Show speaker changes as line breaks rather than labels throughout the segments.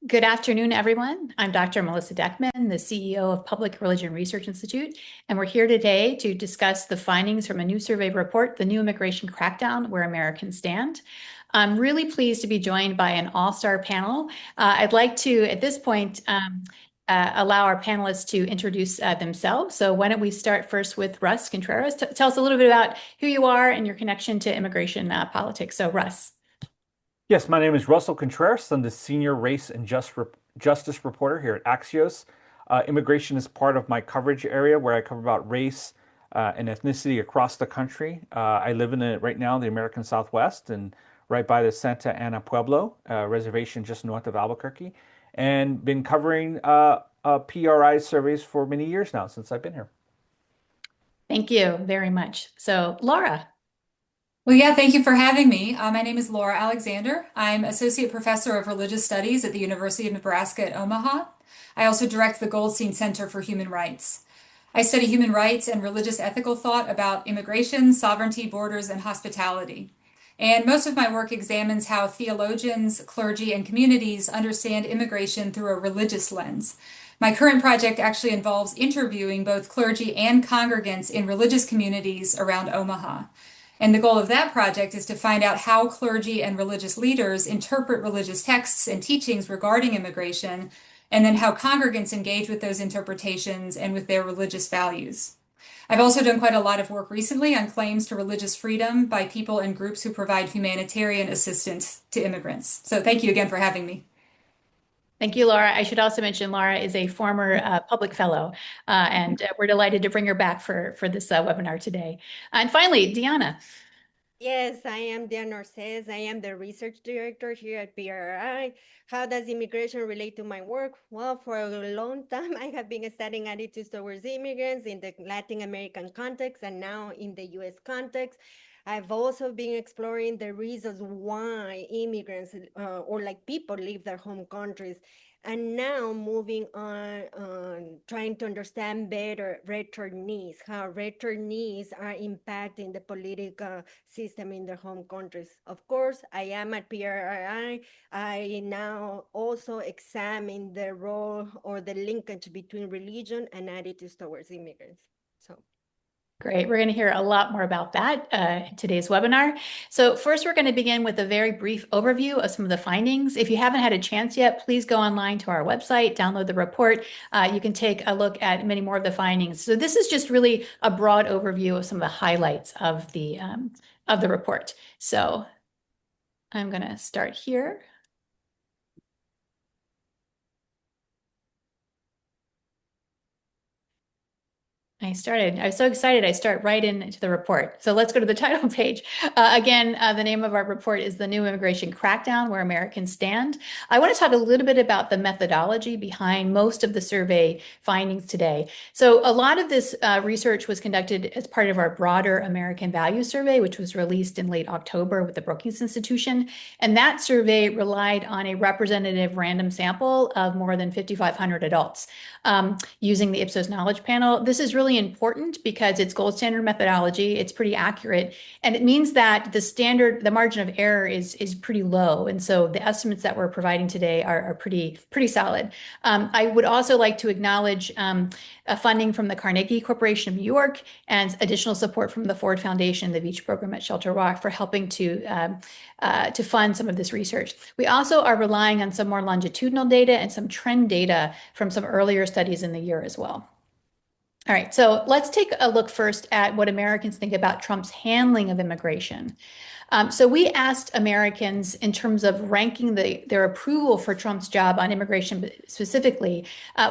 Good afternoon, everyone. I'm Dr. Melissa Deckman, the CEO of Public Religion Research Institute, and we're here today to discuss the findings from a new survey report, The New Immigration Crackdown, Where Americans Stand. I'm really pleased to be joined by an all-star panel. I'd like to, at this point, allow our panelists to introduce themselves. So why don't we start first with Russ Contreras. Tell us a little bit about who you are and your connection to immigration politics. So Russ.
Yes, my name is Russell Contreras. I'm the senior race and justice reporter here at Axios. Immigration is part of my coverage area where I cover about race and ethnicity across the country. I live right now in the American Southwest and right by the Santa Ana Pueblo reservation just north of Albuquerque, and been covering PRRI surveys for many years now since I've been here.
Thank you very much. So Laura.
Well, yeah, thank you for having me. My name is Laura Alexander. I'm Associate Professor of Religious Studies at the University of Nebraska at Omaha. I also direct the Goldstein Center for Human Rights. I study human rights and religious ethical thought about immigration, sovereignty, borders, and hospitality. And most of my work examines how theologians, clergy, and communities understand immigration through a religious lens. My current project actually involves interviewing both clergy and congregants in religious communities around Omaha. And the goal of that project is to find out how clergy and religious leaders interpret religious texts and teachings regarding immigration, and then how congregants engage with those interpretations and with their religious values. I've also done quite a lot of work recently on claims to religious freedom by people and groups who provide humanitarian assistance to immigrants. So thank you again for having me.
Thank you, Laura. I should also mention Laura is a former public fellow, and we're delighted to bring her back for this webinar today. And finally, Deanna.
Yes, I am Diana Orcés. I am the research director here at PRRI. How does immigration relate to my work? Well, for a long time, I have been studying attitudes towards immigrants in the Latin American context and now in the US context. I've also been exploring the reasons why immigrants or like people leave their home countries. And now moving on, trying to understand better returnees, how returnees are impacting the political system in their home countries. Of course, I am at PRRI. I now also examine the role or the linkage between religion and attitudes towards immigrants. So.
Great. We're going to hear a lot more about that in today's webinar. So first, we're going to begin with a very brief overview of some of the findings. If you haven't had a chance yet, please go online to our website, download the report. You can take a look at many more of the findings. So this is just really a broad overview of some of the highlights of the report. So I'm going to start here. I was so excited, I start right into the report. So let's go to the title page. Again, the name of our report is The New Immigration Crackdown, Where Americans Stand. I want to talk a little bit about the methodology behind most of the survey findings today. So a lot of this research was conducted as part of our broader American Values Survey, which was released in late October with the Brookings Institution. And that survey relied on a representative random sample of more than 5,500 adults using the Ipsos Knowledge Panel. This is really important because it's gold standard methodology. It's pretty accurate. And it means that the margin of error is pretty low. And so the estimates that we're providing today are pretty solid. I would also like to acknowledge funding from the Carnegie Corporation of New York and additional support from the Ford Foundation, the Beach Program at Shelter Rock, for helping to fund some of this research. We also are relying on some more longitudinal data and some trend data from some earlier studies in the year as well. All right, so let's take a look first at what Americans think about Trump's handling of immigration. So we asked Americans in terms of ranking their approval for Trump's job on immigration specifically.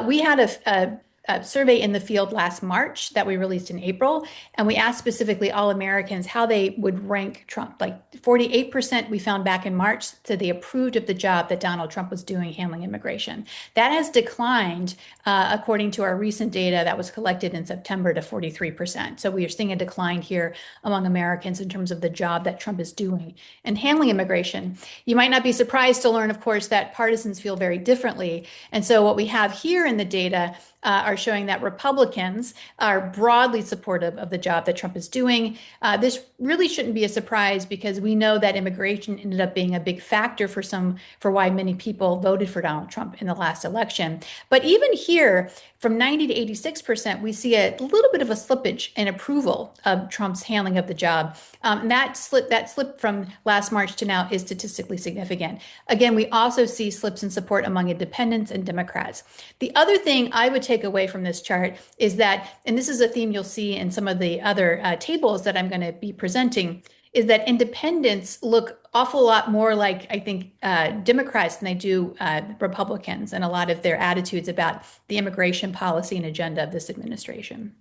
We had a survey in the field last March that we released in April, and we asked specifically all Americans how they would rank Trump. Like 48% we found back in March said they approved of the job that Donald Trump was doing handling immigration. That has declined according to our recent data that was collected in September to 43%. So we are seeing a decline here among Americans in terms of the job that Trump is doing and handling immigration. You might not be surprised to learn, of course, that partisans feel very differently. And so what we have here in the data are showing that Republicans are broadly supportive of the job that Trump is doing. This really shouldn't be a surprise because we know that immigration ended up being a big factor for why many people voted for Donald Trump in the last election. But even here, from 90 to 86%, we see a little bit of a slippage in approval of Trump's handling of the job. And that slip from last March to now is statistically significant. Again, we also see slips in support among independents and Democrats. The other thing I would take away from this chart is that, and this is a theme you'll see in some of the other tables that I'm going to be presenting, is that independents look awful lot more like, I think, Democrats than they do Republicans and a lot of their attitudes about the immigration policy and agenda of this administration.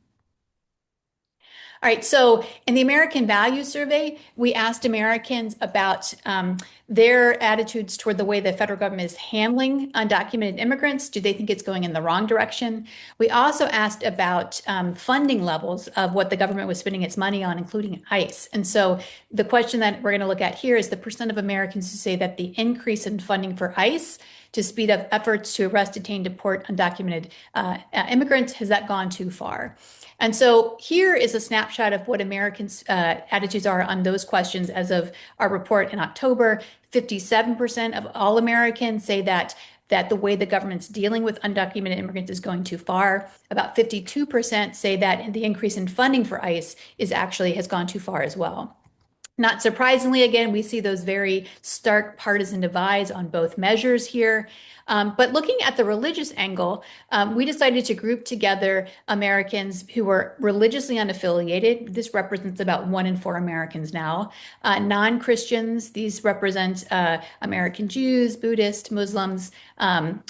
All right, so in the American Value Survey, we asked Americans about their attitudes toward the way the federal government is handling undocumented immigrants. Do they think it's going in the wrong direction? We also asked about funding levels of what the government was spending its money on, including ICE. And so the question that we're going to look at here is the percent of Americans who say that the increase in funding for ICE to speed up efforts to arrest, detain, deport undocumented immigrants, has that gone too far? And so here is a snapshot of what Americans' attitudes are on those questions as of our report in October. 57% of all Americans say that the way the government's dealing with undocumented immigrants is going too far. About 52% say that the increase in funding for ICE has gone too far as well. Not surprisingly, again, we see those very stark partisan divides on both measures here. But looking at the religious angle, we decided to group together Americans who were religiously unaffiliated. This represents about 1 in 4 Americans now. Non-Christians, these represent American Jews, Buddhists, Muslims, and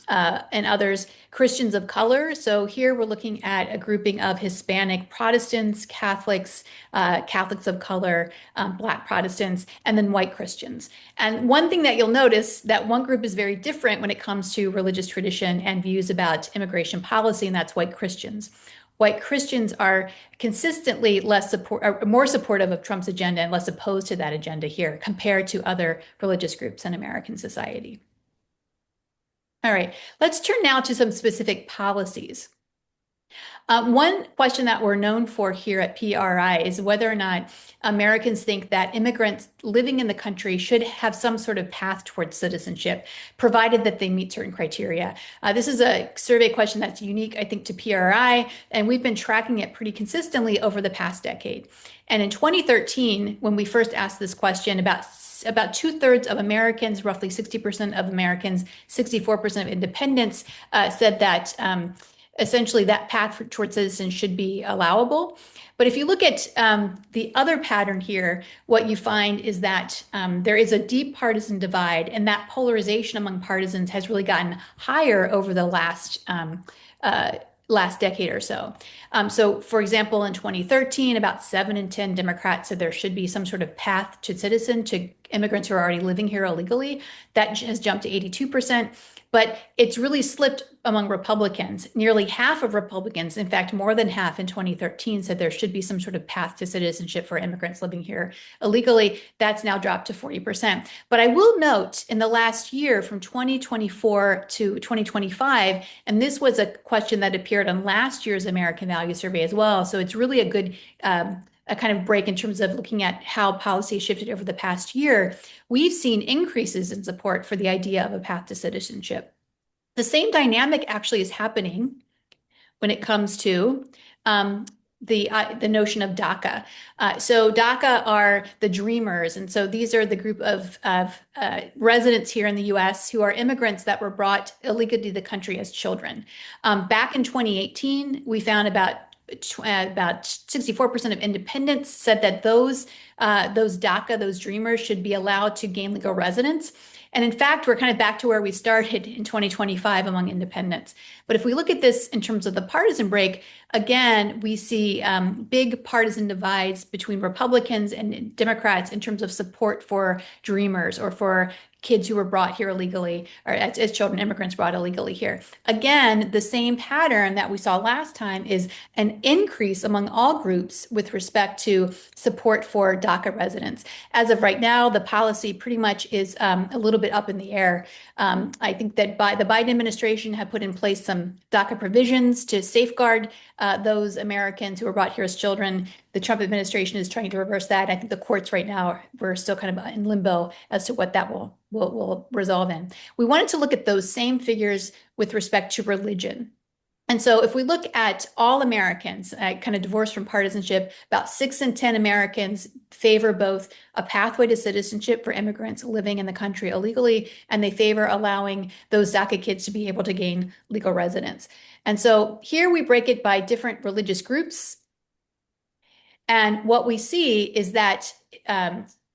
others. Christians of color. So here we're looking at a grouping of Hispanic Protestants, Catholics, Catholics of color, Black Protestants, and then white Christians. And one thing that you'll notice that one group is very different when it comes to religious tradition and views about immigration policy, and that's white Christians. White Christians are consistently more supportive of Trump's agenda and less opposed to that agenda here compared to other religious groups in American society. All right, let's turn now to some specific policies. One question that we're known for here at PRRI is whether or not Americans think that immigrants living in the country should have some sort of path towards citizenship, provided that they meet certain criteria. This is a survey question that's unique, I think, to PRRI, and we've been tracking it pretty consistently over the past decade. And in 2013, when we first asked this question, about 2/3 of Americans, roughly 60% of Americans, 64% of independents said that essentially that path towards citizens should be allowable. But if you look at the other pattern here, what you find is that there is a deep partisan divide, and that polarization among partisans has really gotten higher over the last decade or so. So, for example, in 2013, about 7 in 10 Democrats said there should be some sort of path to citizen to immigrants who are already living here illegally. That has jumped to 82%. But it's really slipped among Republicans. Nearly half of Republicans, in fact, more than half in 2013, said there should be some sort of path to citizenship for immigrants living here illegally. That's now dropped to 40%. But I will note in the last year, from 2024 to 2025, and this was a question that appeared on last year's American Value Survey as well. So it's really a good a kind of break in terms of looking at how policy shifted over the past year. We've seen increases in support for the idea of a path to citizenship. The same dynamic actually is happening when it comes to the notion of DACA. So DACA are the dreamers. And so these are the group of residents here in the US who are immigrants that were brought illegally to the country as children. Back in 2018, we found about 64% of independents said that those DACA, those dreamers, should be allowed to gain legal residence. And in fact, we're kind of back to where we started in 2025 among independents. But if we look at this in terms of the partisan break, again, we see big partisan divides between Republicans and Democrats in terms of support for dreamers or for kids who were brought here illegally, or as children, immigrants brought illegally here. Again, the same pattern that we saw last time is an increase among all groups with respect to support for DACA residents. As of right now, the policy pretty much is a little bit up in the air. I think that the Biden administration have put in place some DACA provisions to safeguard those Americans who were brought here as children. The Trump administration is trying to reverse that. I think the courts right now, we're still kind of in limbo as to what that will resolve in. We wanted to look at those same figures with respect to religion. And so if we look at all Americans, kind of divorced from partisanship, about 6 in 10 Americans favor both a pathway to citizenship for immigrants living in the country illegally, and they favor allowing those DACA kids to be able to gain legal residence. And so here we break it by different religious groups. And what we see is that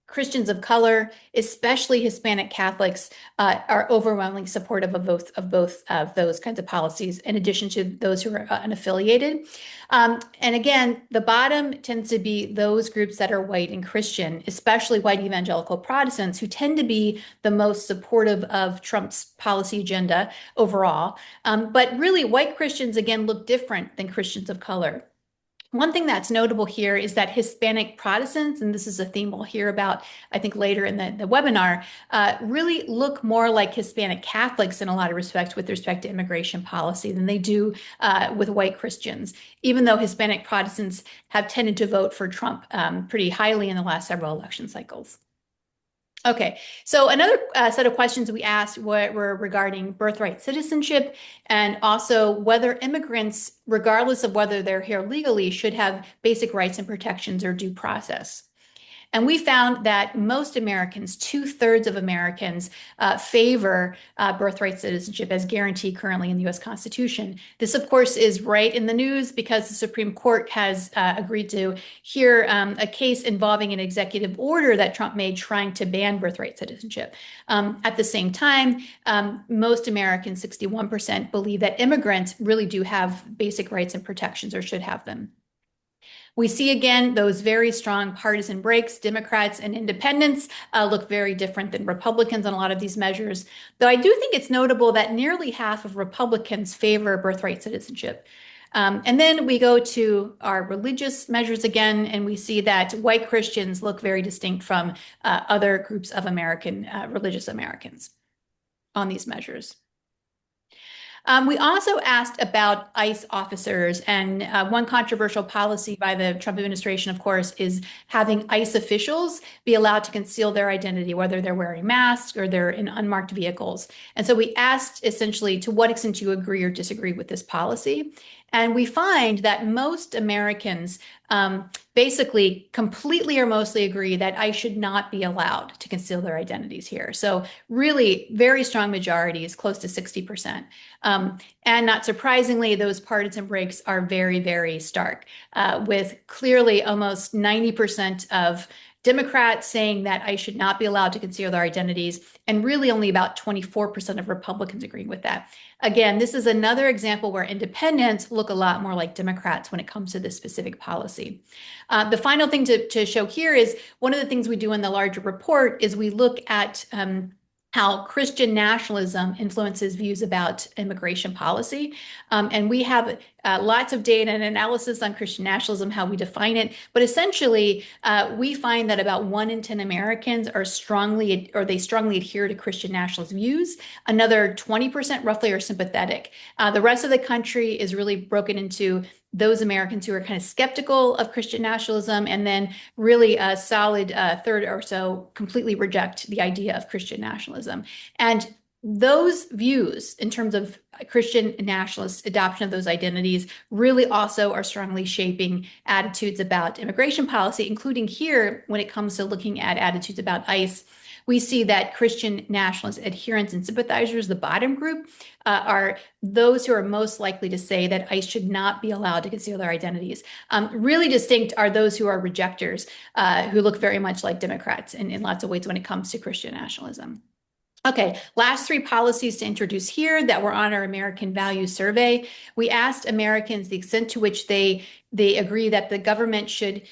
Christians of color, especially Hispanic Catholics, are overwhelmingly supportive of both of those kinds of policies, in addition to those who are unaffiliated. And again, the bottom tends to be those groups that are white and Christian, especially white evangelical Protestants, who tend to be the most supportive of Trump's policy agenda overall. But really, white Christians, again, look different than Christians of color. One thing that's notable here is that Hispanic Protestants, and this is a theme we'll hear about, I think, later in the webinar, really look more like Hispanic Catholics in a lot of respects with respect to immigration policy than they do with white Christians, even though Hispanic Protestants have tended to vote for Trump pretty highly in the last several election cycles. Okay, so another set of questions we asked were regarding birthright citizenship, and also whether immigrants, regardless of whether they're here legally, should have basic rights and protections or due process. And we found that most Americans, 2/3 of Americans, favor birthright citizenship as guaranteed currently in the U.S. Constitution. This, of course, is right in the news because the Supreme Court has agreed to hear a case involving an executive order that Trump made trying to ban birthright citizenship. At the same time, most Americans, 61%, believe that immigrants really do have basic rights and protections or should have them. We see again those very strong partisan breaks. Democrats and independents look very different than Republicans on a lot of these measures, though I do think it's notable that nearly half of Republicans favor birthright citizenship. And then we go to our religious measures again, and we see that white Christians look very distinct from other groups of religious Americans on these measures. We also asked about ICE officers, and one controversial policy by the Trump administration, of course, is having ICE officials be allowed to conceal their identity, whether they're wearing masks or they're in unmarked vehicles. And so we asked essentially to what extent you agree or disagree with this policy. And we find that most Americans basically completely or mostly agree that ICE should not be allowed to conceal their identities here. So really very strong majorities, close to 60%. And not surprisingly, those partisan breaks are very, very stark, with clearly almost 90% of Democrats saying that ICE should not be allowed to conceal their identities, and really only about 24% of Republicans agreeing with that. Again, this is another example where independents look a lot more like Democrats when it comes to this specific policy. The final thing to show here is one of the things we do in the larger report is we look at how Christian nationalism influences views about immigration policy. And we have lots of data and analysis on Christian nationalism, how we define it. But essentially, we find that about 1 in 10 Americans are strongly adhere to Christian nationalist views. Another 20% roughly are sympathetic. The rest of the country is really broken into those Americans who are kind of skeptical of Christian nationalism, and then really a solid third or so completely reject the idea of Christian nationalism. And those views in terms of Christian nationalist adoption of those identities really also are strongly shaping attitudes about immigration policy, including here when it comes to looking at attitudes about ICE. We see that Christian nationalist adherents and sympathizers, the bottom group, are those who are most likely to say that ICE should not be allowed to conceal their identities. Really distinct are those who are rejectors, who look very much like Democrats in lots of ways when it comes to Christian nationalism. Okay, last 3 policies to introduce here that were on our American Values Survey. We asked Americans the extent to which they agree that the government should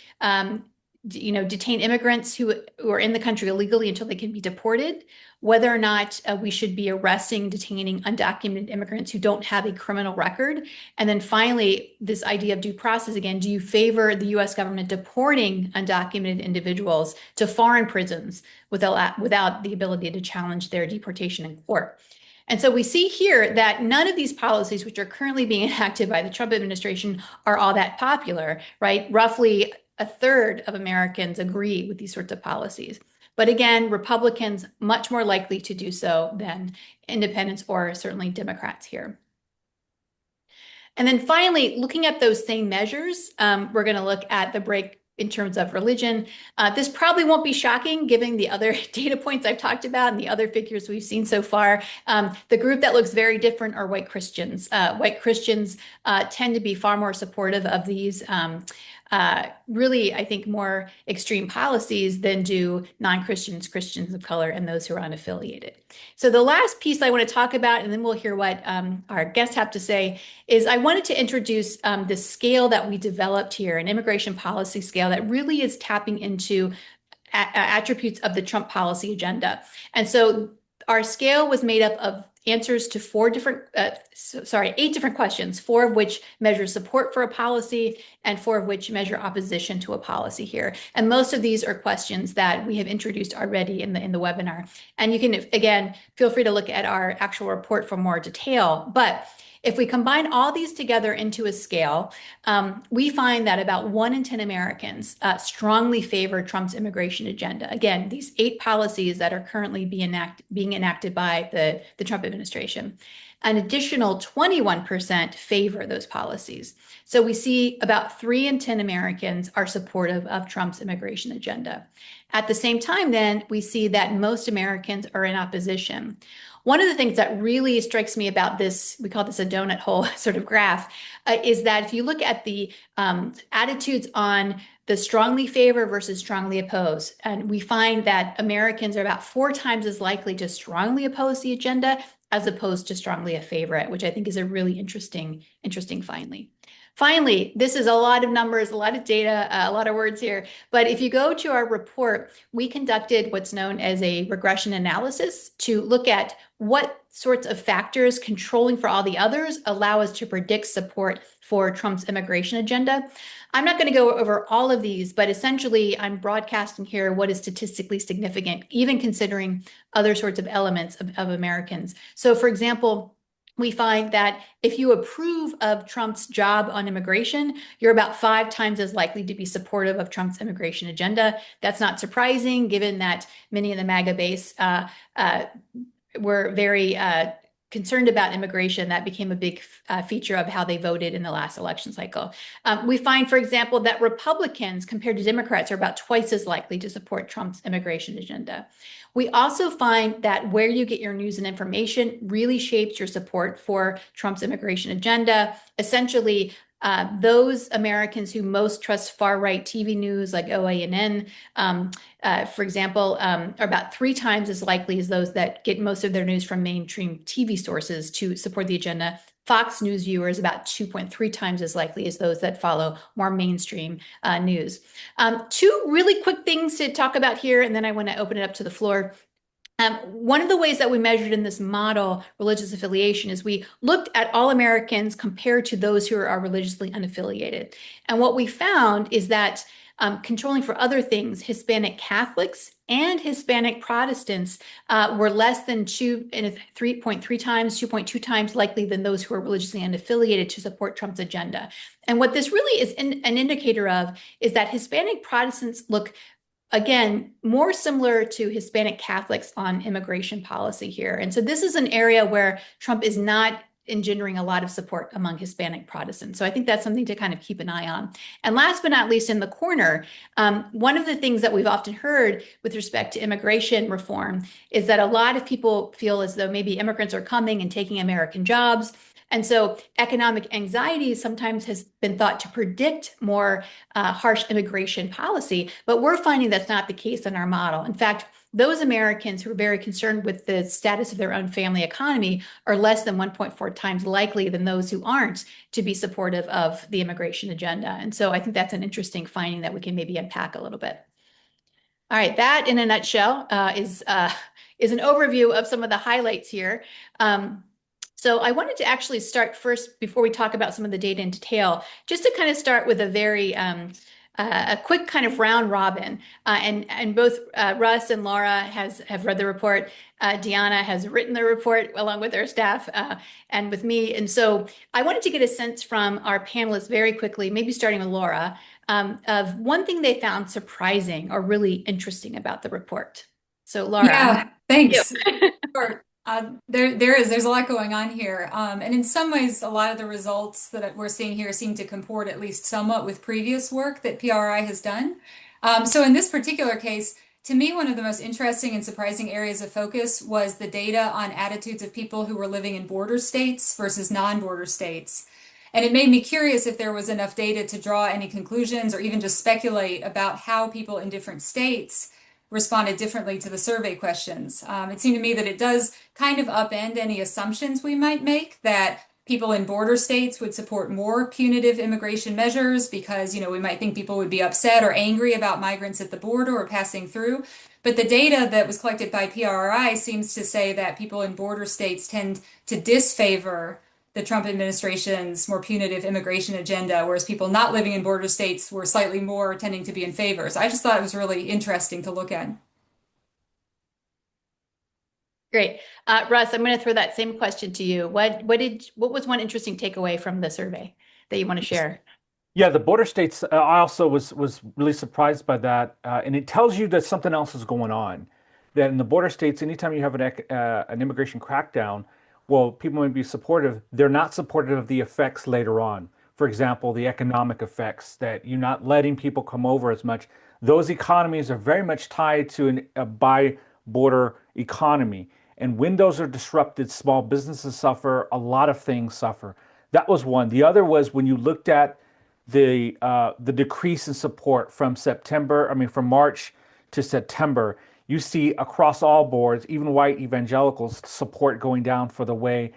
detain immigrants who are in the country illegally until they can be deported, whether or not we should be arresting, detaining undocumented immigrants who don't have a criminal record. And then finally, this idea of due process again, do you favor the US government deporting undocumented individuals to foreign prisons without the ability to challenge their deportation in court? And so we see here that none of these policies, which are currently being enacted by the Trump administration, are all that popular, right? Roughly a third of Americans agree with these sorts of policies. But again, Republicans much more likely to do so than independents or certainly Democrats here. And then finally, looking at those same measures, we're going to look at the break in terms of religion. This probably won't be shocking given the other data points I've talked about and the other figures we've seen so far. The group that looks very different are white Christians. White Christians tend to be far more supportive of these really, I think, more extreme policies than do non-Christians, Christians of color, and those who are unaffiliated. So the last piece I want to talk about, and then we'll hear what our guests have to say, is I wanted to introduce the scale that we developed here, an immigration policy scale that really is tapping into attributes of the Trump policy agenda. And so our scale was made up of answers to eight different questions, 4 of which measure support for a policy and 4 of which measure opposition to a policy here. And most of these are questions that we have introduced already in the webinar. And you can, again, feel free to look at our actual report for more detail. But if we combine all these together into a scale, we find that about 1 in 10 Americans strongly favor Trump's immigration agenda. Again, these 8 policies that are currently being enacted by the Trump administration. An additional 21% favor those policies. So we see about 3 in 10 Americans are supportive of Trump's immigration agenda. At the same time, then, we see that most Americans are in opposition. One of the things that really strikes me about this, we call this a donut hole sort of graph, is that if you look at the attitudes on the strongly favor versus strongly oppose, and we find that Americans are about 4 times as likely to strongly oppose the agenda as opposed to strongly favor it, which I think is a really interesting finding. Finally, this is a lot of numbers, a lot of data, a lot of words here. But if you go to our report, we conducted what's known as a regression analysis to look at what sorts of factors controlling for all the others allow us to predict support for Trump's immigration agenda. I'm not going to go over all of these, but essentially I'm broadcasting here what is statistically significant, even considering other sorts of elements of Americans. So for example, we find that if you approve of Trump's job on immigration, you're about 5 times as likely to be supportive of Trump's immigration agenda. That's not surprising, given that many in the MAGA base were very concerned about immigration. That became a big feature of how they voted in the last election cycle. We find, for example, that Republicans compared to Democrats are about twice as likely to support Trump's immigration agenda. We also find that where you get your news and information really shapes your support for Trump's immigration agenda. Essentially, those Americans who most trust far-right TV news like OANN, for example, are about 3 times as likely as those that get most of their news from mainstream TV sources to support the agenda. Fox News viewers about 2.3 times as likely as those that follow more mainstream news. 2 really quick things to talk about here, and then I want to open it up to the floor. One of the ways that we measured in this model religious affiliation is we looked at all Americans compared to those who are religiously unaffiliated. And what we found is that controlling for other things, Hispanic Catholics and Hispanic Protestants were less than 3.3 times, 2.2 times likely than those who are religiously unaffiliated to support Trump's agenda. And what this really is an indicator of is that Hispanic Protestants look, again, more similar to Hispanic Catholics on immigration policy here. And so this is an area where Trump is not engendering a lot of support among Hispanic Protestants. So I think that's something to kind of keep an eye on. And last but not least, in the corner, one of the things that we've often heard with respect to immigration reform is that a lot of people feel as though maybe immigrants are coming and taking American jobs. And so economic anxiety sometimes has been thought to predict more harsh immigration policy, but we're finding that's not the case in our model. In fact, those Americans who are very concerned with the status of their own family economy are less than 1.4 times likely than those who aren't to be supportive of the immigration agenda. And so I think that's an interesting finding that we can maybe unpack a little bit. All right, that in a nutshell is an overview of some of the highlights here. So I wanted to actually start first, before we talk about some of the data in detail, just to kind of start with a very a quick kind of round robin. And both Russ and Laura have read the report. Deanna has written the report along with her staff and with me. And so I wanted to get a sense from our panelists very quickly, maybe starting with Laura, of one thing they found surprising or really interesting about the report. So Laura.
Yeah, thanks. Sure. There's a lot going on here. And in some ways, a lot of the results that we're seeing here seem to comport at least somewhat with previous work that PRRI has done. So in this particular case, to me, one of the most interesting and surprising areas of focus was the data on attitudes of people who were living in border states versus non-border states. And it made me curious if there was enough data to draw any conclusions or even just speculate about how people in different states responded differently to the survey questions. It seemed to me that it does kind of upend any assumptions we might make that people in border states would support more punitive immigration measures because, we might think people would be upset or angry about migrants at the border or passing through. But the data that was collected by PRRI seems to say that people in border states tend to disfavor the Trump administration's more punitive immigration agenda, whereas people not living in border states were slightly more tending to be in favor. So I just thought it was really interesting to look at.
Great. Russ, I'm going to throw that same question to you. What was one interesting takeaway from the survey that you want to share?
Yeah, the border states, I also was really surprised by that. And it tells you that something else is going on. That in the border states, anytime you have an immigration crackdown, well, people may be supportive. They're not supportive of the effects later on. For example, the economic effects that you're not letting people come over as much. Those economies are very much tied to a by-border economy. And when those are disrupted, small businesses suffer, a lot of things suffer. That was one. The other was when you looked at the decrease in support from from March to September, you see across all boards, even white evangelicals, support going down for the way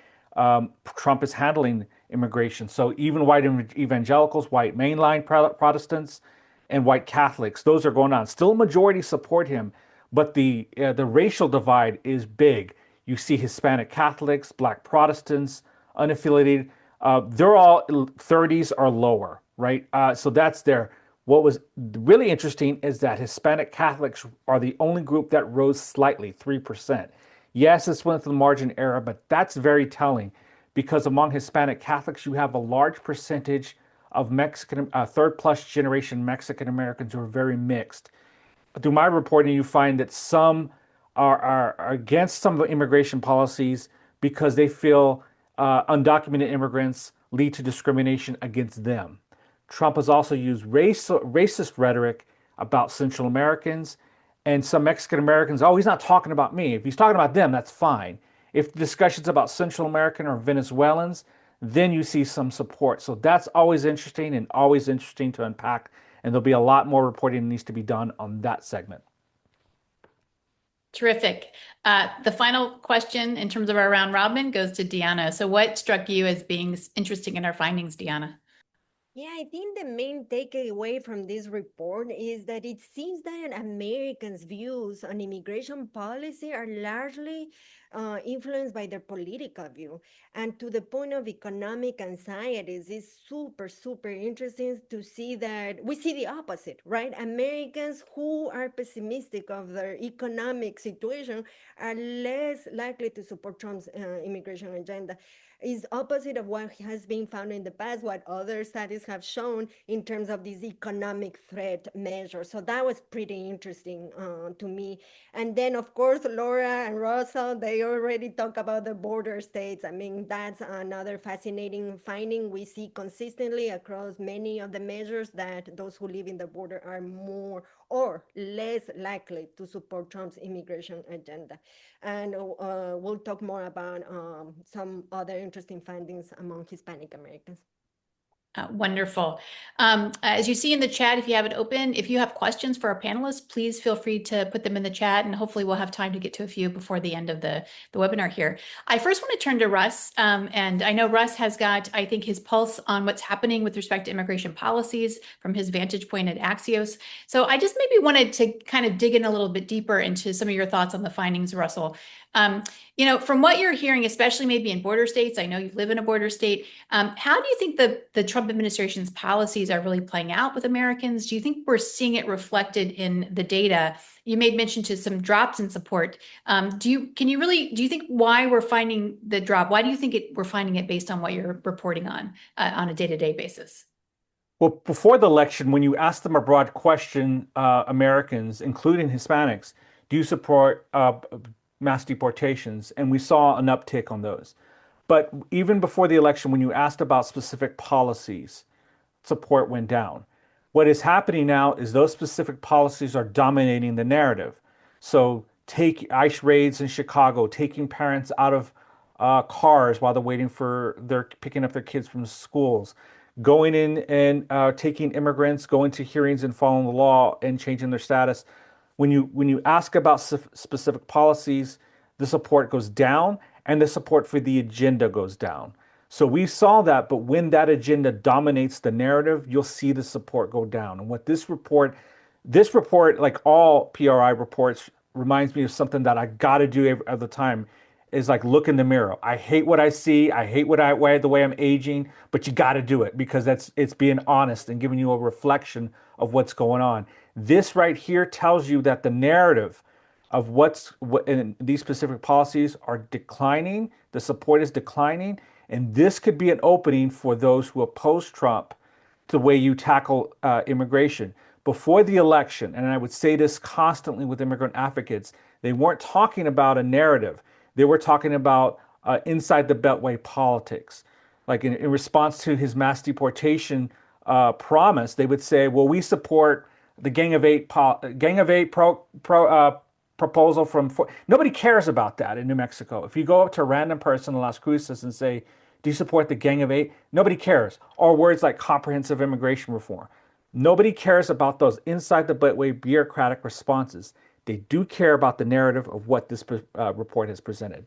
Trump is handling immigration. So even white evangelicals, white mainline Protestants, and white Catholics, those are going on. Still, a majority support him, but the racial divide is big. You see Hispanic Catholics, Black Protestants, unaffiliated. They're all 30s or lower, right? So that's there. What was really interesting is that Hispanic Catholics are the only group that rose slightly, 3%. Yes, it's within the margin error, but that's very telling because among Hispanic Catholics, you have a large percentage of Mexican, third plus generation Mexican Americans who are very mixed. Through my reporting, you find that some are against some of the immigration policies because they feel undocumented immigrants lead to discrimination against them. Trump has also used racist rhetoric about Central Americans and some Mexican Americans. Oh, he's not talking about me. If he's talking about them, that's fine. If the discussion's about Central American or Venezuelans, then you see some support. So that's always interesting and always interesting to unpack. And there'll be a lot more reporting that needs to be done on that segment.
Terrific. The final question in terms of our round robin goes to Deanna. So what struck you as being interesting in our findings, Deanna?
Yeah, I think the main takeaway from this report is that it seems that Americans' views on immigration policy are largely influenced by their political view. And to the point of economic anxieties, it's super, super interesting to see that we see the opposite, right? Americans who are pessimistic of their economic situation are less likely to support Trump's immigration agenda. Is opposite of what has been found in the past, what other studies have shown in terms of these economic threat measures. So that was pretty interesting to me. And then, of course, Laura and Russell, they already talk about the border states. I mean, that's another fascinating finding. We see consistently across many of the measures that those who live in the border are more or less likely to support Trump's immigration agenda. And we'll talk more about some other interesting findings among Hispanic Americans.
Wonderful. As you see in the chat, if you have it open, if you have questions for our panelists, please feel free to put them in the chat, and hopefully we'll have time to get to a few before the end of the webinar here. I first want to turn to Russ, and I know Russ has got, I think, his pulse on what's happening with respect to immigration policies from his vantage point at Axios. So I just maybe wanted to kind of dig in a little bit deeper into some of your thoughts on the findings, Russell. From what you're hearing, especially maybe in border states, I know you live in a border state, how do you think the Trump administration's policies are really playing out with Americans? Do you think we're seeing it reflected in the data? You made mention to some drops in support. Do you think why we're finding the drop? Why do you think we're finding it based on what you're reporting on a day-to-day basis?
Well, before the election, when you asked them a broad question, Americans, including Hispanics, do you support mass deportations? And we saw an uptick on those. But even before the election, when you asked about specific policies, support went down. What is happening now is those specific policies are dominating the narrative. So take ICE raids in Chicago, taking parents out of cars while they're waiting for picking up their kids from schools, going in and taking immigrants, going to hearings and following the law and changing their status. When you ask about specific policies, the support goes down and the support for the agenda goes down. So we saw that, but when that agenda dominates the narrative, you'll see the support go down. And what this report, like all PRI reports, reminds me of something that I got to do every other time, is like look in the mirror. I hate what I see. I hate the way I'm aging, but you got to do it because it's being honest and giving you a reflection of what's going on. This right here tells you that the narrative of what in these specific policies are declining, the support is declining, and this could be an opening for those who oppose Trump to the way you tackle immigration. Before the election, and I would say this constantly with immigrant advocates, they weren't talking about a narrative. They were talking about inside the Beltway politics. Like in response to his mass deportation promise, they would say, well, we support the Gang of Eight proposal from nobody cares about that in New Mexico. If you go up to a random person in Las Cruces and say, do you support the Gang of Eight? Nobody cares. Or words like comprehensive immigration reform. Nobody cares about those inside the Beltway bureaucratic responses. They do care about the narrative of what this report has presented.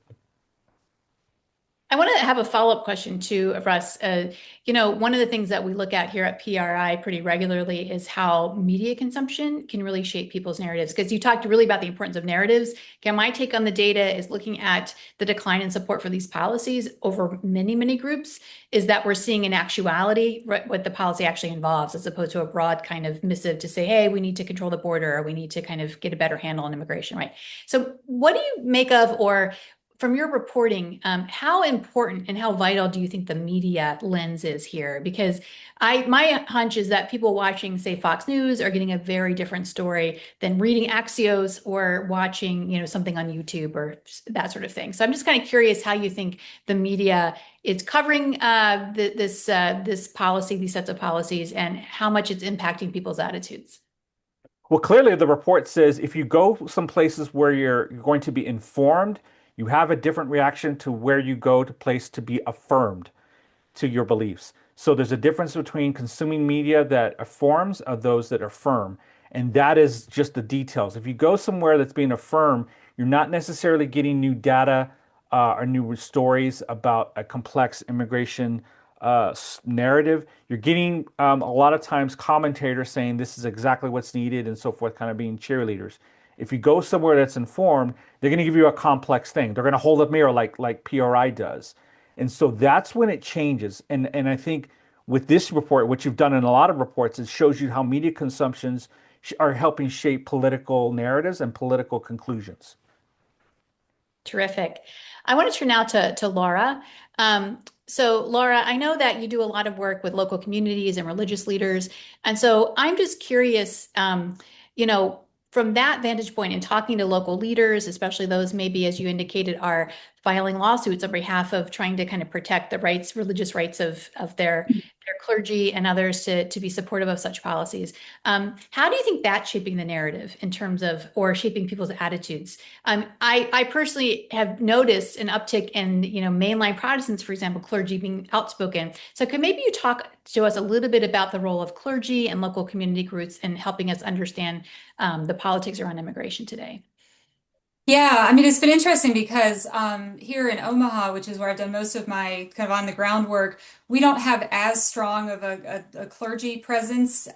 I want to have a follow-up question too, Russ. One of the things that we look at here at PRI pretty regularly is how media consumption can really shape people's narratives. Because you talked really about the importance of narratives. Again, my take on the data is looking at the decline in support for these policies over many, many groups, is that we're seeing in actuality what the policy actually involves, as opposed to a broad kind of missive to say, hey, we need to control the border, or we need to kind of get a better handle on immigration, right? So what do you make of, or from your reporting, how important and how vital do you think the media lens is here? Because my hunch is that people watching, say, Fox News are getting a very different story than reading Axios or watching, something on YouTube or that sort of thing. So I'm just kind of curious how you think the media is covering this policy, these sets of policies, and how much it's impacting people's attitudes.
Well, clearly the report says if you go some places where you're going to be informed, you have a different reaction to where you go to place to be affirmed to your beliefs. So there's a difference between consuming media that affirms of those that affirm. And that is just the details. If you go somewhere that's being affirmed, you're not necessarily getting new data or new stories about a complex immigration narrative. You're getting a lot of times commentators saying this is exactly what's needed and so forth, kind of being cheerleaders. If you go somewhere that's informed, they're going to give you a complex thing. They're going to hold a mirror like PRI does. And so that's when it changes. And I think with this report, what you've done in a lot of reports, it shows you how media consumptions are helping shape political narratives and political conclusions.
Terrific. I want to turn now to Laura. So Laura, I know that you do a lot of work with local communities and religious leaders. And so I'm just curious, from that vantage point and talking to local leaders, especially those maybe, as you indicated, are filing lawsuits on behalf of trying to kind of protect the rights, religious rights of their clergy and others to be supportive of such policies. How do you think that's shaping the narrative in terms of, or shaping people's attitudes? I personally have noticed an uptick in, mainline Protestants, for example, clergy being outspoken. So could maybe you talk to us a little bit about the role of clergy and local community groups in helping us understand the politics around immigration today?
Yeah, I mean, it's been interesting because here in Omaha, which is where I've done most of my kind of on the ground work, we don't have as strong of a clergy presence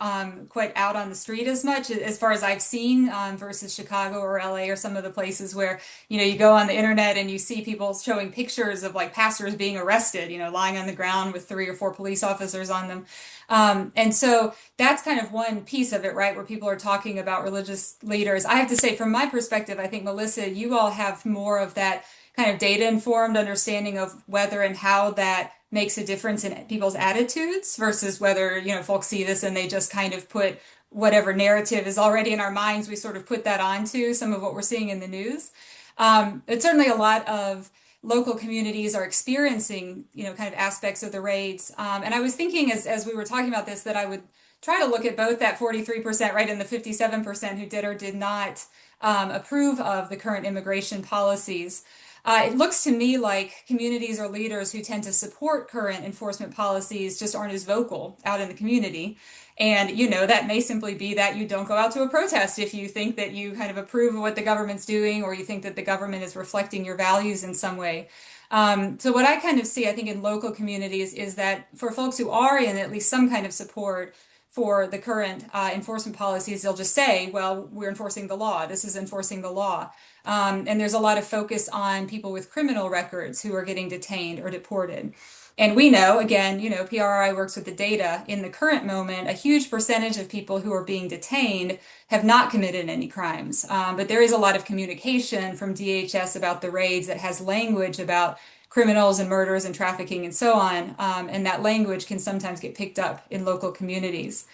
quite out on the street as much as far as I've seen versus Chicago or LA or some of the places where, you go on the internet and you see people showing pictures of like pastors being arrested, lying on the ground with 3 or 4 police officers on them. And so that's kind of one piece of it, right? Where people are talking about religious leaders. I have to say, from my perspective, I think, Melissa, you all have more of that kind of data-informed understanding of whether and how that makes a difference in people's attitudes versus whether, folks see this and they just kind of put whatever narrative is already in our minds, we sort of put that onto some of what we're seeing in the news. It's certainly a lot of local communities are experiencing, kind of aspects of the raids. And I was thinking as we were talking about this, that I would try to look at both that 43%, right, and the 57% who did or did not approve of the current immigration policies. It looks to me like communities or leaders who tend to support current enforcement policies just aren't as vocal out in the community. And, that may simply be that you don't go out to a protest if you think that you kind of approve of what the government's doing or you think that the government is reflecting your values in some way. So what I kind of see, I think, in local communities is that for folks who are in at least some kind of support for the current enforcement policies, they'll just say, well, we're enforcing the law. This is enforcing the law. And there's a lot of focus on people with criminal records who are getting detained or deported. And we know, again, PRRI works with the data. In the current moment, a huge percentage of people who are being detained have not committed any crimes. But there is a lot of communication from DHS about the raids that has language about criminals and murders and trafficking and so on. And that language can sometimes get picked up in local communities.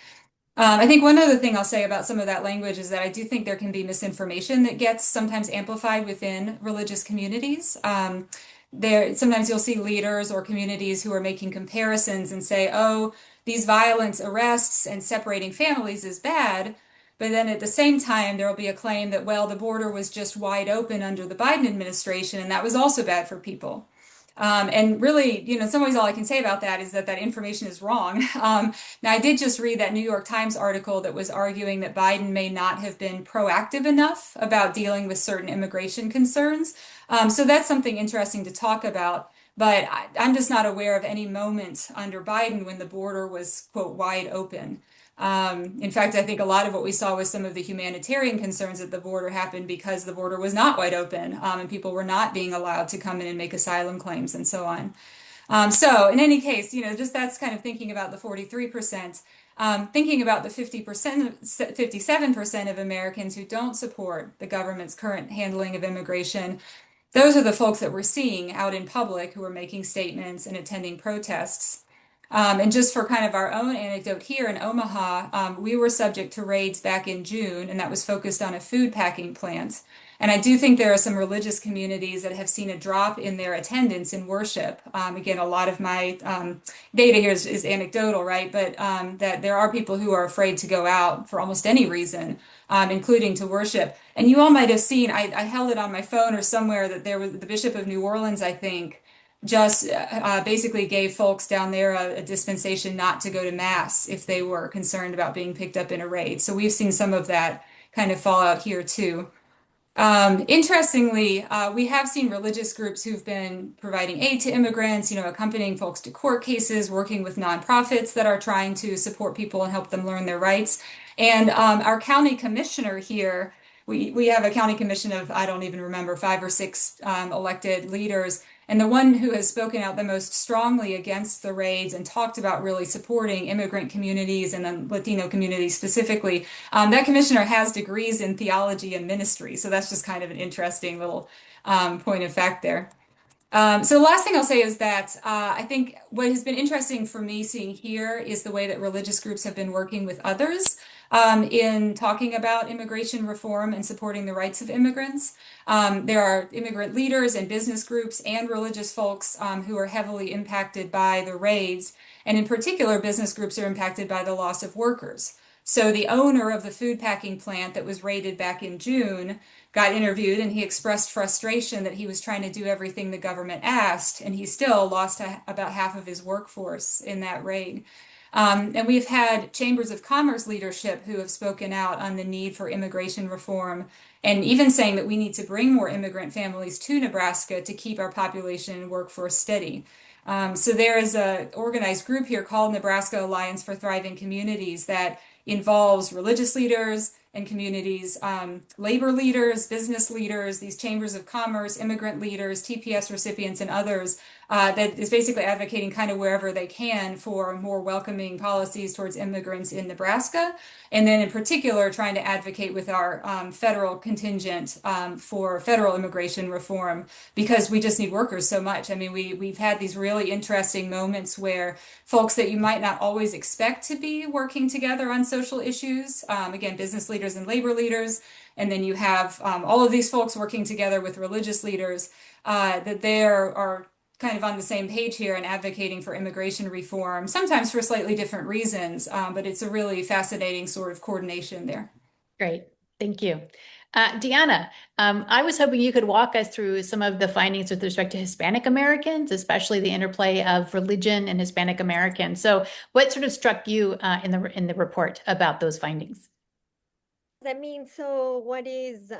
I think one other thing I'll say about some of that language is that I do think there can be misinformation that gets sometimes amplified within religious communities. Sometimes you'll see leaders or communities who are making comparisons and say, oh, these violent arrests and separating families is bad. But then at the same time, there will be a claim that, well, the border was just wide open under the Biden administration, and that was also bad for people. And really, in some ways, all I can say about that is that that information is wrong. Now, I did just read that New York Times article that was arguing that Biden may not have been proactive enough about dealing with certain immigration concerns. So that's something interesting to talk about. But I'm just not aware of any moment under Biden when the border was, quote, wide open. In fact, I think a lot of what we saw with some of the humanitarian concerns at the border happened because the border was not wide open, and people were not being allowed to come in and make asylum claims and so on. So in any case, just that's kind of thinking about the 43%, thinking about the 50%, 57% of Americans who don't support the government's current handling of immigration. Those are the folks that we're seeing out in public who are making statements and attending protests. And just for kind of our own anecdote here in Omaha, we were subject to raids back in June, and that was focused on a food packing plant. And I do think there are some religious communities that have seen a drop in their attendance in worship. Again, a lot of my data here is anecdotal, right? But that there are people who are afraid to go out for almost any reason, including to worship. And you all might have seen, I held it on my phone or somewhere, that there was the Bishop of New Orleans, I think, just basically gave folks down there a dispensation not to go to mass if they were concerned about being picked up in a raid. So we've seen some of that kind of fallout here too. Interestingly, we have seen religious groups who've been providing aid to immigrants, accompanying folks to court cases, working with nonprofits that are trying to support people and help them learn their rights. And our county commissioner here, we have a county commission of, I don't even remember, 5 or 6 elected leaders. And the one who has spoken out the most strongly against the raids and talked about really supporting immigrant communities and then Latino communities specifically, that commissioner has degrees in theology and ministry. So that's just kind of an interesting little point of fact there. So the last thing I'll say is that I think what has been interesting for me seeing here is the way that religious groups have been working with others. in talking about immigration reform and supporting the rights of immigrants. There are immigrant leaders and business groups and religious folks who are heavily impacted by the raids. And in particular, business groups are impacted by the loss of workers. So the owner of the food packing plant that was raided back in June got interviewed, and he expressed frustration that he was trying to do everything the government asked, and he still lost about half of his workforce in that raid. And we've had chambers of commerce leadership who have spoken out on the need for immigration reform, and even saying that we need to bring more immigrant families to Nebraska to keep our population and workforce steady. So there is an organized group here called Nebraska Alliance for Thriving Communities that involves religious leaders and communities, labor leaders, business leaders, these chambers of commerce, immigrant leaders, TPS recipients, and others, that is basically advocating kind of wherever they can for more welcoming policies towards immigrants in Nebraska. And then in particular, trying to advocate with our federal contingent for federal immigration reform, because we just need workers so much. I mean, we've had these really interesting moments where folks that you might not always expect to be working together on social issues, again, business leaders and labor leaders, and then you have all of these folks working together with religious leaders, that they are kind of on the same page here and advocating for immigration reform, sometimes for slightly different reasons, but it's a really fascinating sort of coordination there.
Great. Thank you. Deanna, I was hoping you could walk us through some of the findings with respect to Hispanic Americans, especially the interplay of religion and Hispanic Americans. So what sort of struck you in the report about those findings?
I mean, so what is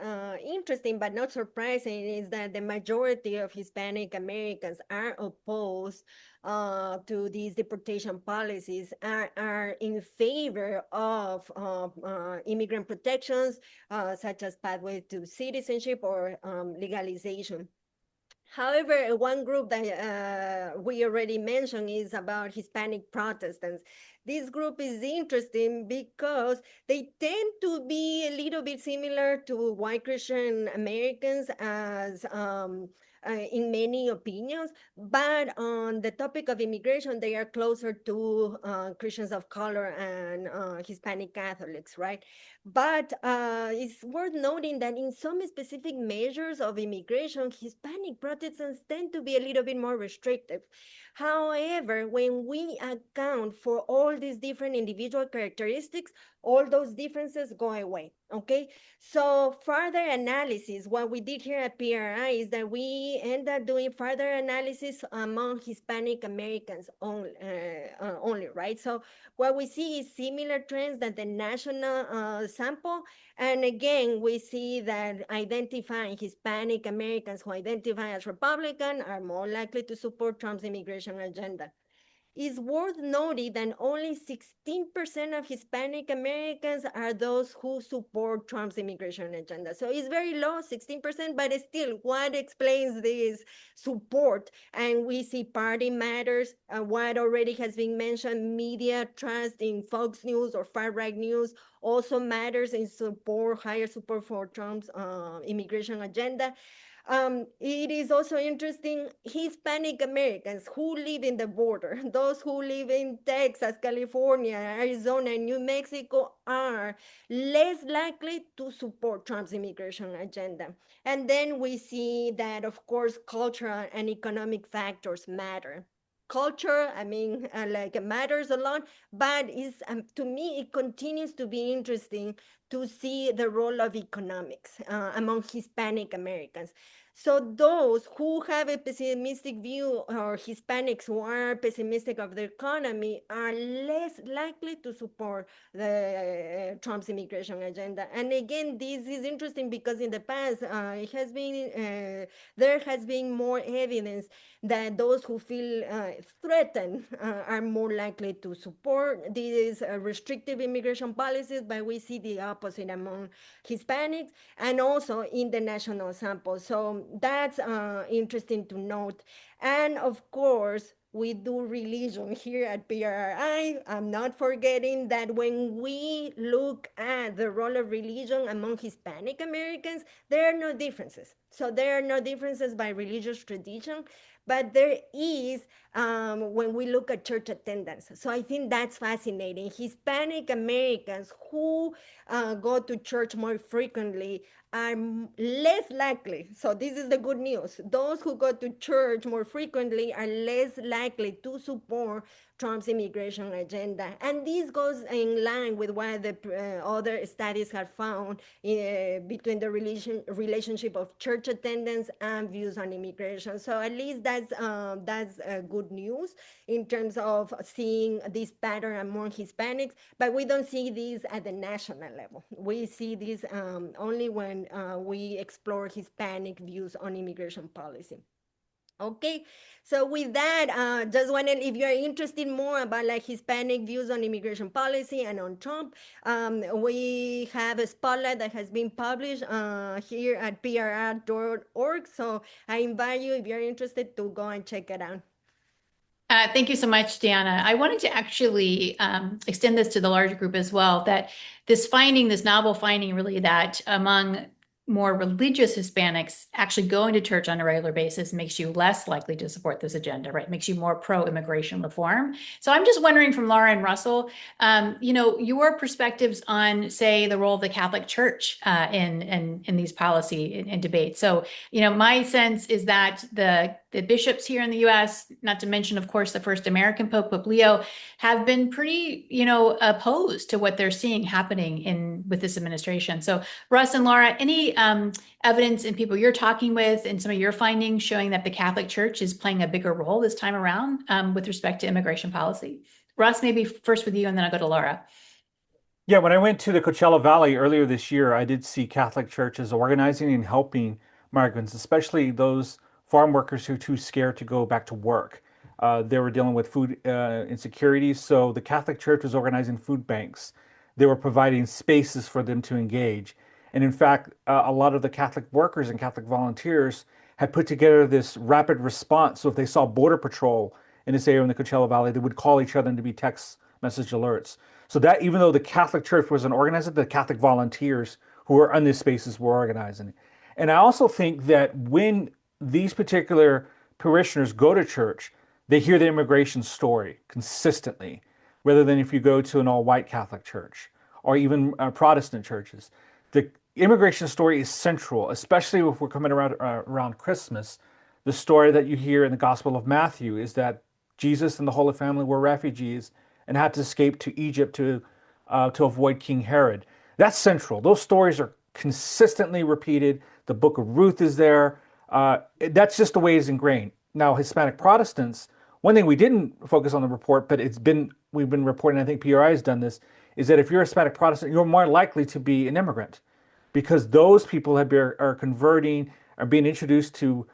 interesting but not surprising is that the majority of Hispanic Americans are opposed to these deportation policies, are in favor of immigrant protections, such as pathway to citizenship or legalization. However, one group that we already mentioned is about Hispanic Protestants. This group is interesting because they tend to be a little bit similar to white Christian Americans as in many opinions, but on the topic of immigration, they are closer to Christians of color and Hispanic Catholics, right? But it's worth noting that in some specific measures of immigration, Hispanic Protestants tend to be a little bit more restrictive. However, when we account for all these different individual characteristics, all those differences go away, okay? So further analysis, what we did here at PRRI is that we end up doing further analysis among Hispanic Americans only, right? So what we see is similar trends that the national sample. And again, we see that identifying Hispanic Americans who identify as Republican are more likely to support Trump's immigration agenda. It's worth noting that only 16% of Hispanic Americans are those who support Trump's immigration agenda. So it's very low, 16%, but still, what explains this support? And we see party matters, what already has been mentioned, media trust in Fox News or far-right news also matters in support, higher support for Trump's immigration agenda. It is also interesting, Hispanic Americans who live in the border, those who live in Texas, California, Arizona, and New Mexico are less likely to support Trump's immigration agenda. And then we see that, of course, cultural and economic factors matter. Culture, I mean, like matters a lot, but is to me, it continues to be interesting to see the role of economics among Hispanic Americans. So those who have a pessimistic view, or Hispanics who are pessimistic of the economy, are less likely to support the Trump's immigration agenda. And again, this is interesting because in the past, it has been there has been more evidence that those who feel threatened are more likely to support these restrictive immigration policies, but we see the opposite among Hispanics and also in the national sample. So that's interesting to note. And of course, we do religion here at PRRI. I'm not forgetting that when we look at the role of religion among Hispanic Americans, there are no differences. So there are no differences by religious tradition, but there is when we look at church attendance. So I think that's fascinating. Hispanic Americans who go to church more frequently are less likely. So this is the good news. Those who go to church more frequently are less likely to support Trump's immigration agenda. And this goes in line with what the other studies have found between the relationship of church attendance and views on immigration. So at least that's good news in terms of seeing this pattern among Hispanics, but we don't see this at the national level. We see this only when we explore Hispanic views on immigration policy. Okay, so with that, just wanted, if you're interested more about like Hispanic views on immigration policy and on Trump, we have a spotlight that has been published here at PRRI.org. So I invite you, if you're interested, to go and check it out.
Thank you so much, Deanna. I wanted to actually extend this to the larger group as well, that this finding, this novel finding really, that among more religious Hispanics, actually going to church on a regular basis makes you less likely to support this agenda, right? Makes you more pro-immigration reform. So I'm just wondering, from Laura and Russell, your perspectives on, say, the role of the Catholic Church in these policy and debates. So, my sense is that the bishops here in the U.S., not to mention, of course, the first American Pope, Pope Leo, have been pretty, opposed to what they're seeing happening with this administration. So, Russ and Laura, any evidence in people you're talking with and some of your findings showing that the Catholic Church is playing a bigger role this time around with respect to immigration policy? Russ, maybe first with you, and then I'll go to Laura.
Yeah, when I went to the Coachella Valley earlier this year, I did see Catholic churches organizing and helping migrants, especially those farm workers who are too scared to go back to work. They were dealing with food insecurities, so the Catholic Church was organizing food banks. They were providing spaces for them to engage. And in fact, a lot of the Catholic workers and Catholic volunteers had put together this rapid response. So if they saw Border Patrol in this area in the Coachella Valley, they would call each other and to be text message alerts. So that even though the Catholic Church wasn't organizing, the Catholic volunteers who were in these spaces were organizing. And I also think that when these particular parishioners go to church, they hear the immigration story consistently, rather than if you go to an all-white Catholic church or even Protestant churches. The immigration story is central, especially if we're coming around Christmas. The story that you hear in the Gospel of Matthew is that Jesus and the Holy Family were refugees and had to escape to Egypt to avoid King Herod. That's central. Those stories are consistently repeated. The Book of Ruth is there. That's just the way it's ingrained. Now, Hispanic Protestants, one thing we didn't focus on the report, but we've been reporting, I think PRI has done this, is that if you're a Hispanic Protestant, you're more likely to be an immigrant, because those people are converting, are being introduced to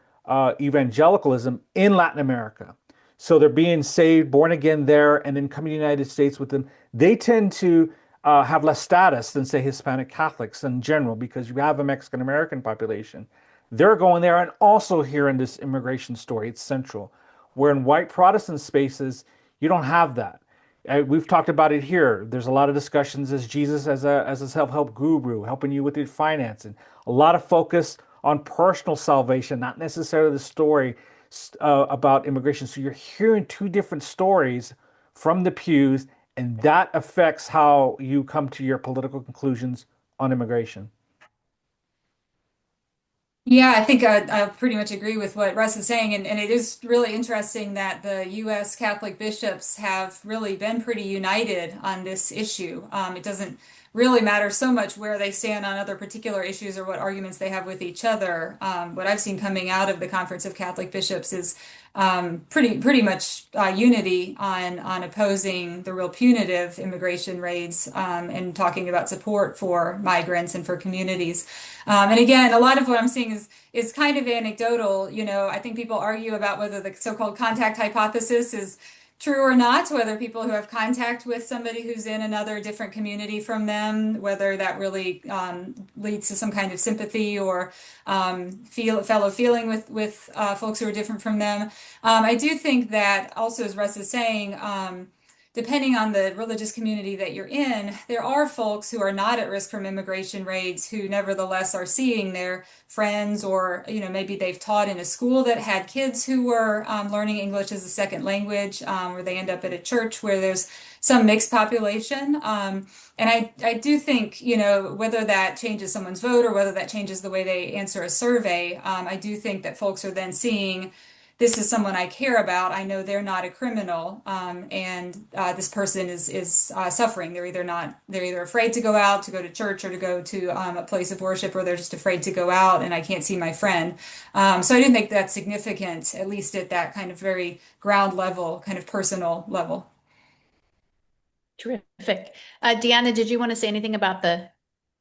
evangelicalism in Latin America. So they're being saved, born again there, and then coming to the United States with them. They tend to have less status than, say, Hispanic Catholics in general, because you have a Mexican American population. They're going there and also hearing this immigration story. It's central. Where in white Protestant spaces, you don't have that. We've talked about it here. There's a lot of discussions as Jesus as a self-help guru, helping you with your financing. A lot of focus on personal salvation, not necessarily the story about immigration. So you're hearing two different stories from the pews, and that affects how you come to your political conclusions on immigration.
Yeah, I think I pretty much agree with what Russ is saying. And it is really interesting that the U.S. Catholic bishops have really been pretty united on this issue. It doesn't really matter so much where they stand on other particular issues or what arguments they have with each other. What I've seen coming out of the Conference of Catholic Bishops is pretty much unity on opposing the real punitive immigration raids and talking about support for migrants and for communities. And again, a lot of what I'm seeing is kind of anecdotal. I think people argue about whether the so-called contact hypothesis is true or not, whether people who have contact with somebody who's in another different community from them, whether that really leads to some kind of sympathy or fellow feeling with folks who are different from them. I do think that also, as Russ is saying, depending on the religious community that you're in, there are folks who are not at risk from immigration raids who nevertheless are seeing their friends, or maybe they've taught in a school that had kids who were learning English as a second language, or they end up at a church where there's some mixed population. And I do think, whether that changes someone's vote or whether that changes the way they answer a survey, I do think that folks are then seeing this is someone I care about. I know they're not a criminal, and this person is suffering. They're either afraid to go out to go to church or to go to a place of worship, or they're just afraid to go out and I can't see my friend. So I didn't think that's significant, at least at that kind of very ground level, kind of personal level.
Terrific. Deanna, did you want to say anything about the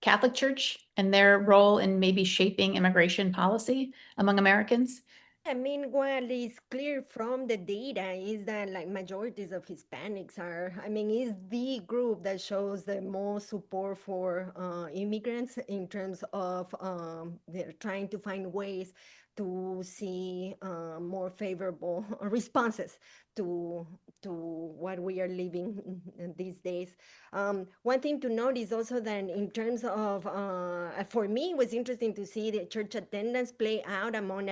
Catholic Church and their role in maybe shaping immigration policy among Americans?
I mean, what is clear from the data is that like majorities of Hispanics are, I mean, is the group that shows the most support for immigrants in terms of they're trying to find ways to see more favorable responses to to what we are living these days. One thing to note is also that in terms of, for me, it was interesting to see the church attendance play out among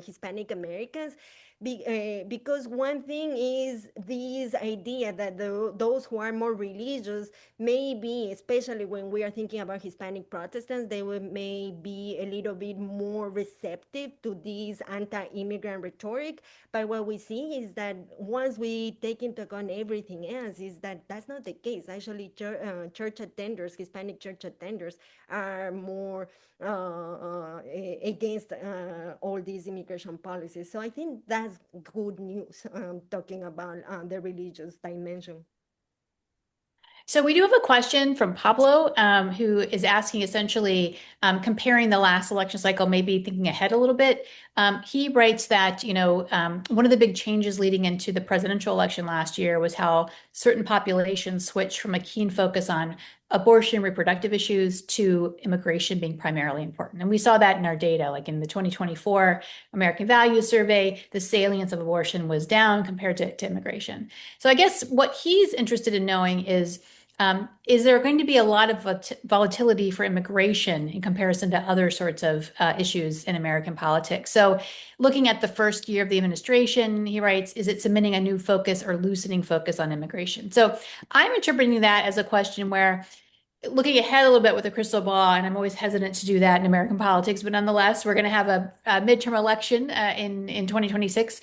Hispanic Americans. Because one thing is this idea that those who are more religious maybe, especially when we are thinking about Hispanic Protestants, they may be a little bit more receptive to this anti-immigrant rhetoric. But what we see is that once we take into account everything else, is that that's not the case. Actually, church attenders, Hispanic church attenders, are more against all these immigration policies. So I think that's good news, talking about the religious dimension.
So we do have a question from Pablo, who is asking essentially comparing the last election cycle, maybe thinking ahead a little bit. He writes that, one of the big changes leading into the presidential election last year was how certain populations switched from a keen focus on abortion, reproductive issues to immigration being primarily important. And we saw that in our data, like in the 2024 American Values Survey, the salience of abortion was down compared to immigration. So I guess what he's interested in knowing is there going to be a lot of volatility for immigration in comparison to other sorts of issues in American politics? So looking at the first year of the administration, he writes, is it cementing a new focus or loosening focus on immigration? So I'm interpreting that as a question where looking ahead a little bit with a crystal ball, and I'm always hesitant to do that in American politics, but nonetheless, we're going to have a midterm election in 2026.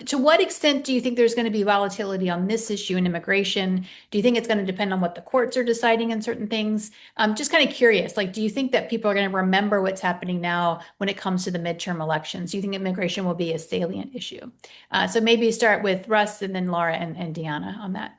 To what extent do you think there's going to be volatility on this issue in immigration? Do you think it's going to depend on what the courts are deciding in certain things? Just kind of curious, like, do you think that people are going to remember what's happening now when it comes to the midterm elections? Do you think immigration will be a salient issue? So maybe start with Russ and then Laura and Deanna on that.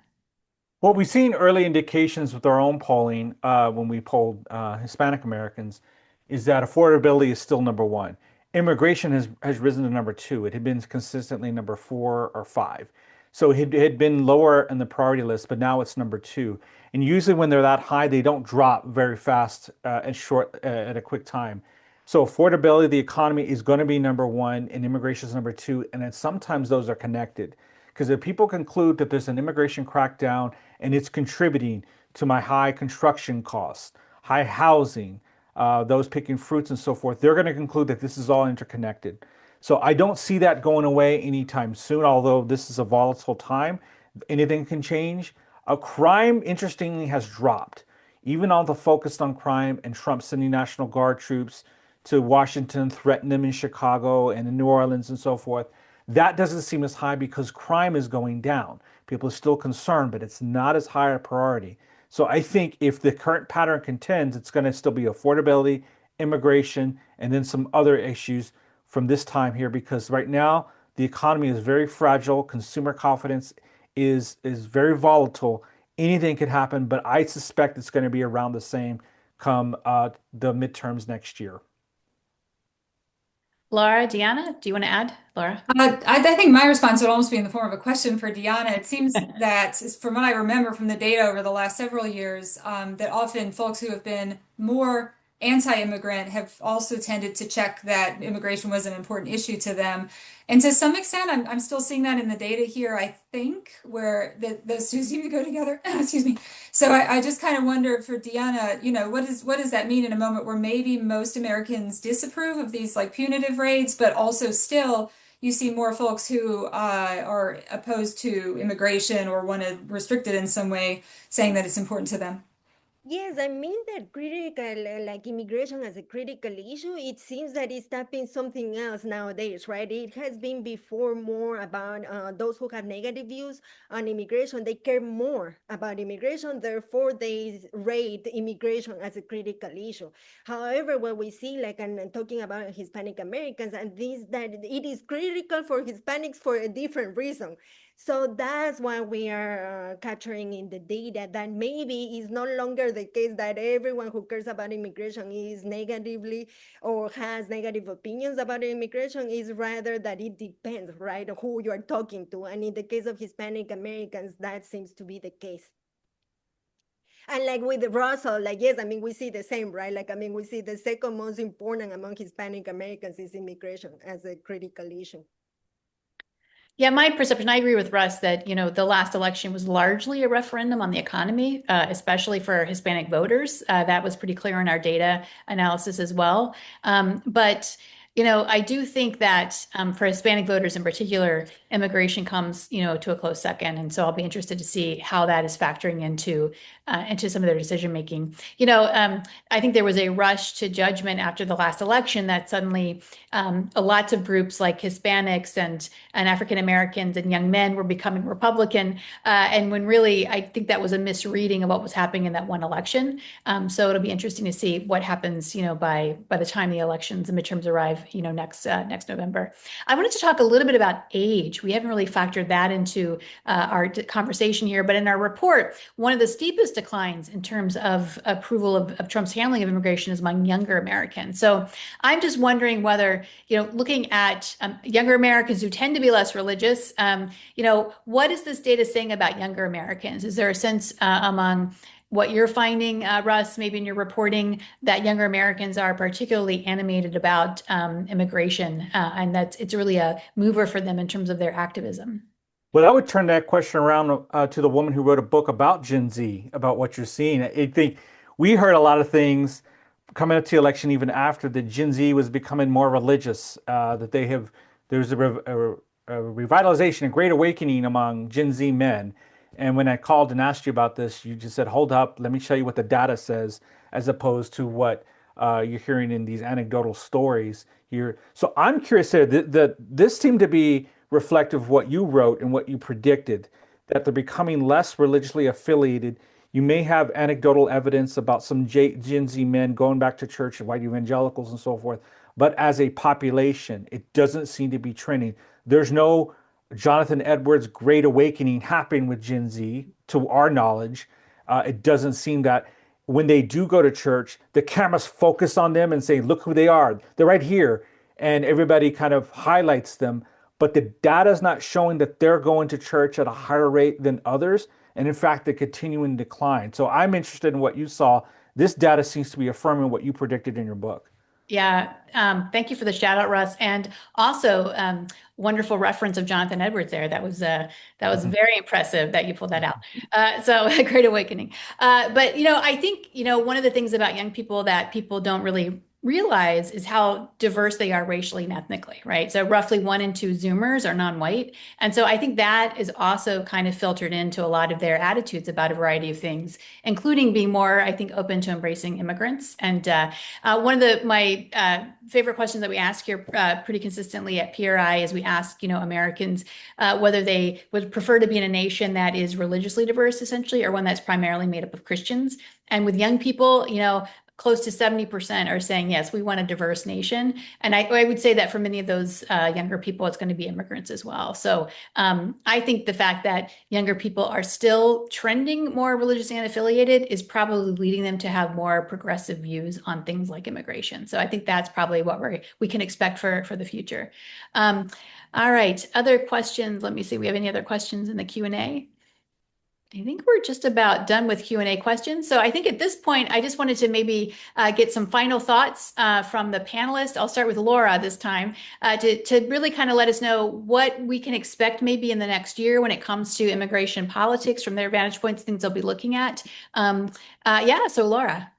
Well, we've seen early indications with our own polling when we polled Hispanic Americans is that affordability is still number one. Immigration has risen to number two. It had been consistently number four or five. So it had been lower in the priority list, but now it's number two. And usually when they're that high, they don't drop very fast and short at a quick time. So affordability, the economy is going to be number one, and immigration is number two. And then sometimes those are connected. Because if people conclude that there's an immigration crackdown and it's contributing to my high construction costs, high housing, those picking fruits and so forth, they're going to conclude that this is all interconnected. So I don't see that going away anytime soon, although this is a volatile time. Anything can change. Crime, interestingly, has dropped. Even all the focus on crime and Trump sending National Guard troops to Washington, threatening them in Chicago and in New Orleans and so forth. That doesn't seem as high because crime is going down. People are still concerned, but it's not as high a priority. So I think if the current pattern contends, it's going to still be affordability, immigration, and then some other issues from this time here, because right now the economy is very fragile. Consumer confidence is very volatile. Anything could happen, but I suspect it's going to be around the same come the midterms next year.
Laura, Deanna, do you want to add? Laura?
I think my response would almost be in the form of a question for Deanna. It seems that, from what I remember from the data over the last several years, that often folks who have been more anti-immigrant have also tended to check that immigration was an important issue to them. And to some extent, I'm still seeing that in the data here, I think, where those two seem to go together. Excuse me. So I just kind of wonder for Deanna, what does that mean in a moment where maybe most Americans disapprove of these like punitive raids, but also still you see more folks who are opposed to immigration or want to restrict it in some way, saying that it's important to them.
Yes, I mean that critical, like immigration as a critical issue, it seems that it's tapping something else nowadays, right? It has been before more about those who have negative views on immigration. They care more about immigration, therefore they rate immigration as a critical issue. However, what we see, like, and talking about Hispanic Americans, and this, that it is critical for Hispanics for a different reason. So that's why we are capturing in the data that maybe is no longer the case that everyone who cares about immigration is negatively or has negative opinions about immigration, is rather that it depends, right, who you are talking to. And in the case of Hispanic Americans, that seems to be the case. And like with Russell, like, yes, I mean, we see the same, right? Like, I mean, we see the second most important among Hispanic Americans is immigration as a critical issue.
Yeah, my perception, I agree with Russ that, the last election was largely a referendum on the economy, especially for Hispanic voters. That was pretty clear in our data analysis as well. But I do think that for Hispanic voters in particular, immigration comes, to a close second. And so I'll be interested to see how that is factoring into some of their decision making. I think there was a rush to judgment after the last election that suddenly lots of groups like Hispanics and African Americans and young men were becoming Republican. And when really, I think that was a misreading of what was happening in that one election. So it'll be interesting to see what happens, by the time the elections and midterms arrive, next November. I wanted to talk a little bit about age. We haven't really factored that into our conversation here, but in our report, one of the steepest declines in terms of approval of Trump's handling of immigration is among younger Americans. So I'm just wondering whether, looking at younger Americans who tend to be less religious, what is this data saying about younger Americans? Is there a sense among what you're finding, Russ, maybe in your reporting, that younger Americans are particularly animated about immigration, and that it's really a mover for them in terms of their activism?
Well, I would turn that question around to the woman who wrote a book about Gen Z, about what you're seeing. I think we heard a lot of things coming up to the election, even after that Gen Z was becoming more religious, that there's a revitalization, a great awakening among Gen Z men. And when I called and asked you about this, you just said, hold up, let me show you what the data says, as opposed to what you're hearing in these anecdotal stories here. So I'm curious there, this seemed to be reflective of what you wrote and what you predicted, that they're becoming less religiously affiliated. You may have anecdotal evidence about some Gen Z men going back to church and white evangelicals and so forth, but as a population, it doesn't seem to be trending. There's no Jonathan Edwards' great awakening happening with Gen Z, to our knowledge. It doesn't seem that when they do go to church, the cameras focus on them and say, look who they are. They're right here. And everybody kind of highlights them. But the data is not showing that they're going to church at a higher rate than others. And in fact, they continue in decline. So I'm interested in what you saw. This data seems to be affirming what you predicted in your book.
Yeah, thank you for the shout out, Russ, and also wonderful reference of Jonathan Edwards there. That was very impressive that you pulled that out. So a great awakening. But I think one of the things about young people that people don't really realize is how diverse they are racially and ethnically, right? So roughly 1 in 2 Zoomers are non-white, and so I think that is also kind of filtered into a lot of their attitudes about a variety of things, including being more, I think, open to embracing immigrants. And one of my favorite questions that we ask here pretty consistently at PRRI is we ask, Americans whether they would prefer to be in a nation that is religiously diverse, essentially, or one that's primarily made up of Christians. And with young people, close to 70% are saying, yes, we want a diverse nation. And I would say that for many of those younger people, it's going to be immigrants as well. So I think the fact that younger people are still trending more religiously unaffiliated is probably leading them to have more progressive views on things like immigration. So I think that's probably what we can expect for the future. All right, other questions. Let me see. We have any other questions in the Q&A? I think we're just about done with Q&A questions. So I think at this point, I just wanted to maybe get some final thoughts from the panelists. I'll start with Laura this time to really kind of let us know what we can expect maybe in the next year when it comes to immigration politics from their vantage points, things they'll be looking at. Yeah, so Laura.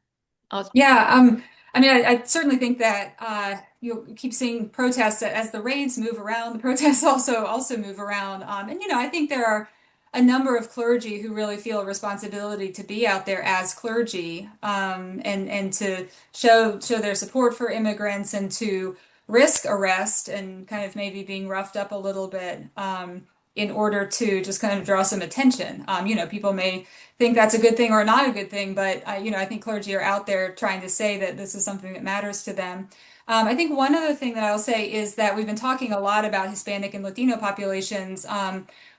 Yeah, I mean, I certainly think that you'll keep seeing protests as the raids move around. The protests also move around, and I think there are a number of clergy who really feel a responsibility to be out there as clergy, and to show their support for immigrants and to risk arrest and kind of maybe being roughed up a little bit, in order to just kind of draw some attention. People may think that's a good thing or not a good thing, but I think clergy are out there trying to say that this is something that matters to them. I think one other thing that I'll say is that we've been talking a lot about Hispanic and Latino populations.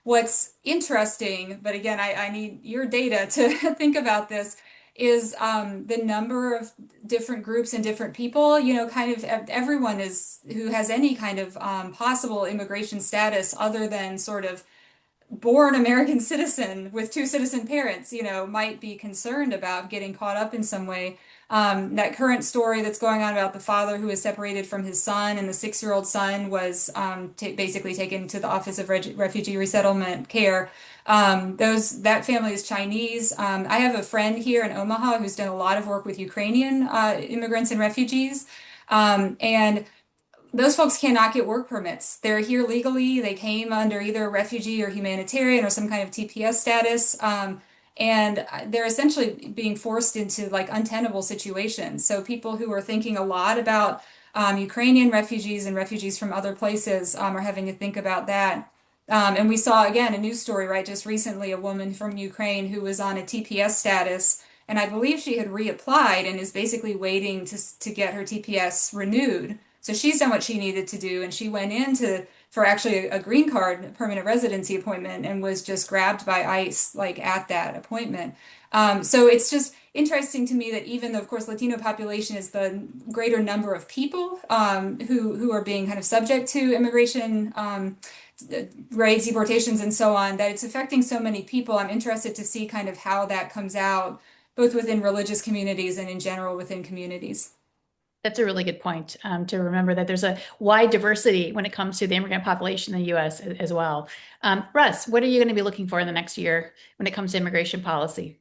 What's interesting, but again, I need your data to think about this, is the number of different groups and different people, kind of everyone who has any kind of possible immigration status other than sort of born American citizen with two citizen parents, might be concerned about getting caught up in some way. That current story that's going on about the father who was separated from his son, and the 6-year-old son was basically taken to the Office of Refugee Resettlement Care. That family is Chinese. I have a friend here in Omaha who's done a lot of work with Ukrainian immigrants and refugees. And those folks cannot get work permits. They're here legally. They came under either refugee or humanitarian or some kind of TPS status. And they're essentially being forced into like untenable situations. So people who are thinking a lot about Ukrainian refugees and refugees from other places are having to think about that. And we saw, again, a news story, right, just recently, a woman from Ukraine who was on a TPS status, and I believe she had reapplied and is basically waiting to get her TPS renewed. So she's done what she needed to do, and she went in for actually a green card, permanent residency appointment, and was just grabbed by ICE like at that appointment. So it's just interesting to me that even though, of course, Latino population is the greater number of people who are being kind of subject to immigration raids, deportations, and so on, that it's affecting so many people. I'm interested to see kind of how that comes out, both within religious communities and in general within communities.
That's a really good point, to remember that there's a wide diversity when it comes to the immigrant population in the U.S. as well. Russ, what are you going to be looking for in the next year when it comes to immigration policy?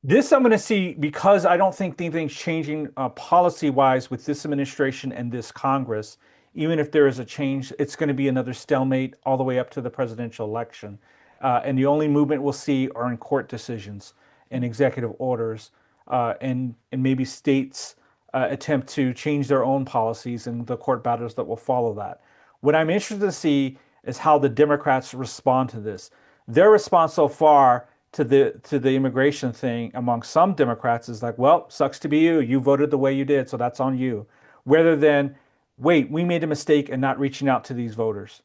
This I'm going to see because I don't think anything's changing policy-wise with this administration and this Congress. Even if there is a change, it's going to be another stalemate all the way up to the presidential election. And the only movement we'll see are in court decisions and executive orders, and maybe states attempt to change their own policies and the court battles that will follow that. What I'm interested to see is how the Democrats respond to this. Their response so far to the immigration thing among some Democrats is like, well, sucks to be you. You voted the way you did, so that's on you. Rather than, wait, we made a mistake in not reaching out to these voters.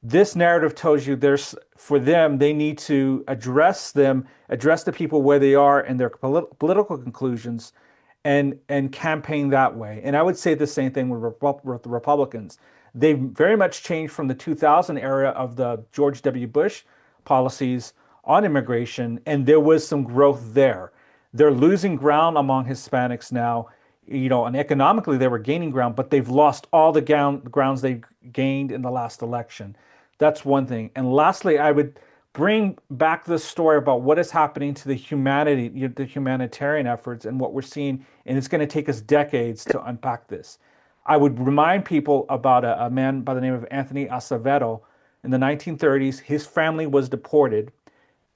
This narrative tells you for them, they need to address the people where they are and their political conclusions, and campaign that way. And I would say the same thing with the Republicans. They've very much changed from the 2000 era of the George W. Bush policies on immigration, and there was some growth there. They're losing ground among Hispanics now, and economically they were gaining ground, but they've lost all the grounds they gained in the last election. That's one thing. And lastly, I would bring back the story about what is happening to the humanitarian efforts and what we're seeing, and it's going to take us decades to unpack this. I would remind people about a man by the name of Anthony Acevedo. In the 1930s, his family was deported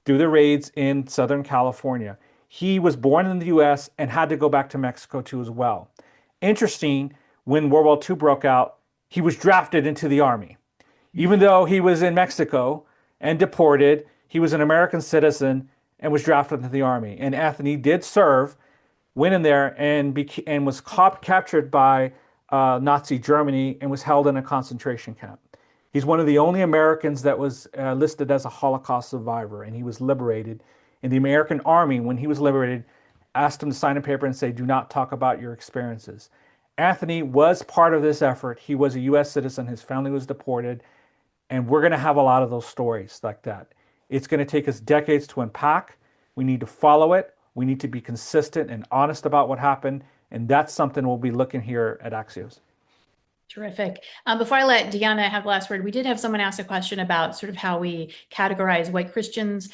through the raids in Southern California. He was born in the US and had to go back to Mexico too as well. Interesting, when World War II broke out, he was drafted into the army. Even though he was in Mexico and deported, he was an American citizen and was drafted into the army. And Anthony did serve, went in there and was captured by Nazi Germany and was held in a concentration camp. He's one of the only Americans that was listed as a Holocaust survivor, and he was liberated. And the American army, when he was liberated, asked him to sign a paper and say, do not talk about your experiences. Anthony was part of this effort. He was a U.S. citizen. His family was deported. And we're going to have a lot of those stories like that. It's going to take us decades to unpack. We need to follow it. We need to be consistent and honest about what happened. And that's something we'll be looking here at Axios.
Terrific. Before I let Deanna have the last word, we did have someone ask a question about sort of how we categorize white Christians.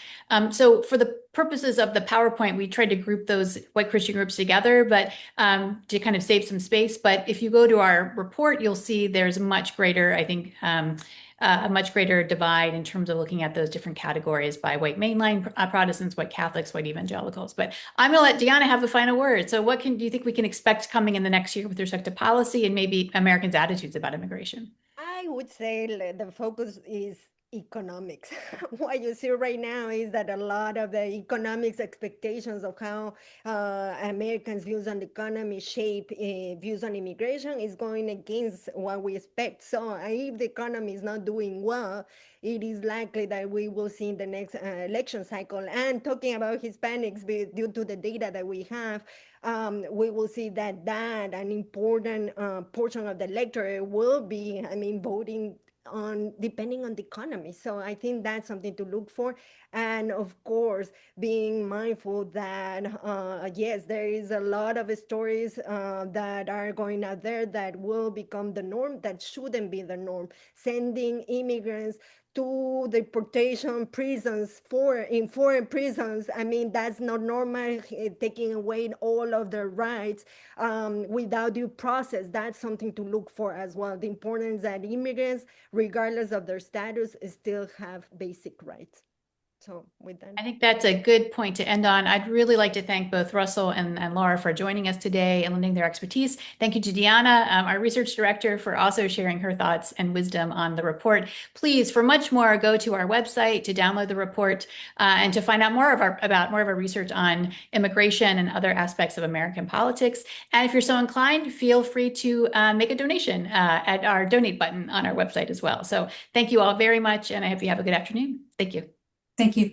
So for the purposes of the PowerPoint, we tried to group those white Christian groups together, but to kind of save some space. But if you go to our report, you'll see there's a much greater, I think, a much greater divide in terms of looking at those different categories by white mainline Protestants, white Catholics, white evangelicals. But I'm going to let Deanna have the final word. So what do you think we can expect coming in the next year with respect to policy and maybe Americans' attitudes about immigration?
I would say the focus is economics. What you see right now is that a lot of the economics expectations of how Americans' views on the economy shape views on immigration is going against what we expect. So if the economy is not doing well, it is likely that we will see in the next election cycle. And talking about Hispanics, due to the data that we have, we will see that an important portion of the electorate will be, voting on depending on the economy. So I think that's something to look for. And of course, being mindful that, yes, there is a lot of stories that are going out there that will become the norm, that shouldn't be the norm. Sending immigrants to deportation prisons in foreign prisons. That's not normal, taking away all of their rights without due process. That's something to look for as well. The importance that immigrants, regardless of their status, still have basic rights. So with that,
I think that's a good point to end on. I'd really like to thank both Russell and Laura for joining us today and lending their expertise. Thank you to Deanna, our research director, for also sharing her thoughts and wisdom on the report. Please, for much more, go to our website to download the report and to find out more about more of our research on immigration and other aspects of American politics. And if you're so inclined, feel free to make a donation at our donate button on our website as well. So thank you all very much, and I hope you have a good afternoon. Thank you.
Thank you.